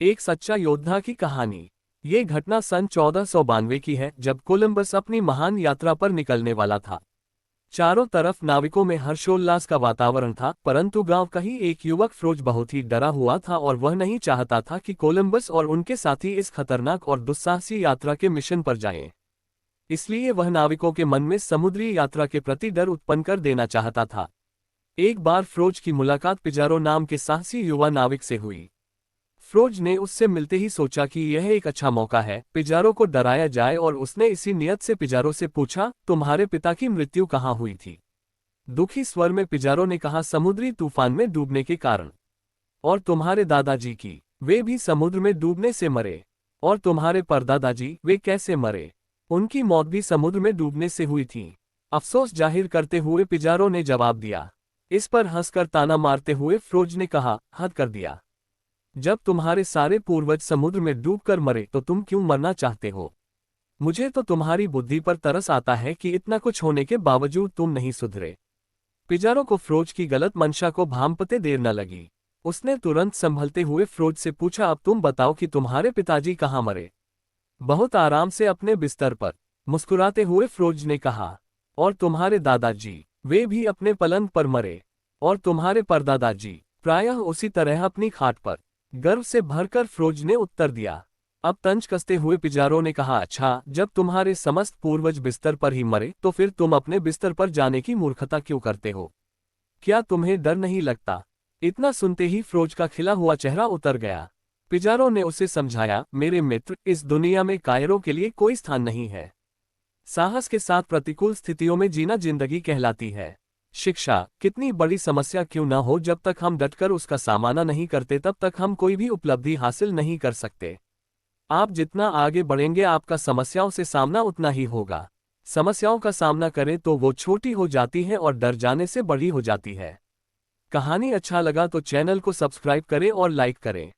एक सच्चा योद्धा की कहानी। ये घटना सन 1492 की है, जब कोलंबस अपनी महान यात्रा पर निकलने वाला था। चारों तरफ नाविकों में हर्षोल्लास का वातावरण था, परंतु गांव का ही एक युवक फ्रोज बहुत ही डरा हुआ था और वह नहीं चाहता था कि कोलंबस और उनके साथी इस खतरनाक और दुस्साहसी यात्रा के मिशन पर जाएं। इसलिए वह नाविकों के मन में समुद्री यात्रा के प्रति डर उत्पन्न कर देना चाहता था। एक बार फ्रोज की मुलाकात पिजारो नाम के साहसी युवा नाविक से हुई। फ्रोज ने उससे मिलते ही सोचा कि यह एक अच्छा मौका है, पिजारो को डराया जाए, और उसने इसी नियत से पिजारो से पूछा, तुम्हारे पिता की मृत्यु कहाँ हुई थी? दुखी स्वर में पिजारो ने कहा, समुद्री तूफान में डूबने के कारण। और तुम्हारे दादाजी की? वे भी समुद्र में डूबने से मरे। और तुम्हारे परदादाजी, वे कैसे मरे? उनकी मौत भी समुद्र में डूबने से हुई थी। अफसोस जाहिर करते हुए पिजारो ने जवाब दिया। इस पर हंसकर ताना मारते हुए फ्रोज ने कहा, हद कर दिया। जब तुम्हारे सारे पूर्वज समुद्र में डूबकर मरे तो तुम क्यों मरना चाहते हो? मुझे तो तुम्हारी बुद्धि पर तरस आता है कि इतना कुछ होने के बावजूद तुम नहीं सुधरे। पिजारो को फ्रोज की गलत मंशा को भांपते देर न लगी। उसने तुरंत संभलते हुए फ्रोज से पूछा, अब तुम बताओ कि तुम्हारे पिताजी कहाँ मरे? बहुत आराम से अपने बिस्तर पर, मुस्कुराते हुए फ्रोज ने कहा। और तुम्हारे दादाजी? वे भी अपने पलंग पर मरे। और तुम्हारे परदादाजी? प्रायः उसी तरह अपनी खाट पर। गर्व से भरकर फ्रोज ने उत्तर दिया। अब तंज कसते हुए पिजारो ने कहा, अच्छा, जब तुम्हारे समस्त पूर्वज बिस्तर पर ही मरे तो फिर तुम अपने बिस्तर पर जाने की मूर्खता क्यों करते हो? क्या तुम्हें डर नहीं लगता? इतना सुनते ही फ्रोज का खिला हुआ चेहरा उतर गया। पिजारो ने उसे समझाया, मेरे मित्र, इस दुनिया में कायरों के लिए कोई स्थान नहीं है। साहस के साथ प्रतिकूल स्थितियों में जीना जिंदगी कहलाती है। शिक्षा कितनी बड़ी समस्या क्यों न हो, जब तक हम डटकर उसका सामना नहीं करते तब तक हम कोई भी उपलब्धि हासिल नहीं कर सकते। आप जितना आगे बढ़ेंगे आपका समस्याओं से सामना उतना ही होगा। समस्याओं का सामना करें तो वो छोटी हो जाती है और डर जाने से बड़ी हो जाती है। कहानी अच्छा लगा तो चैनल को सब्सक्राइब करें और लाइक करें।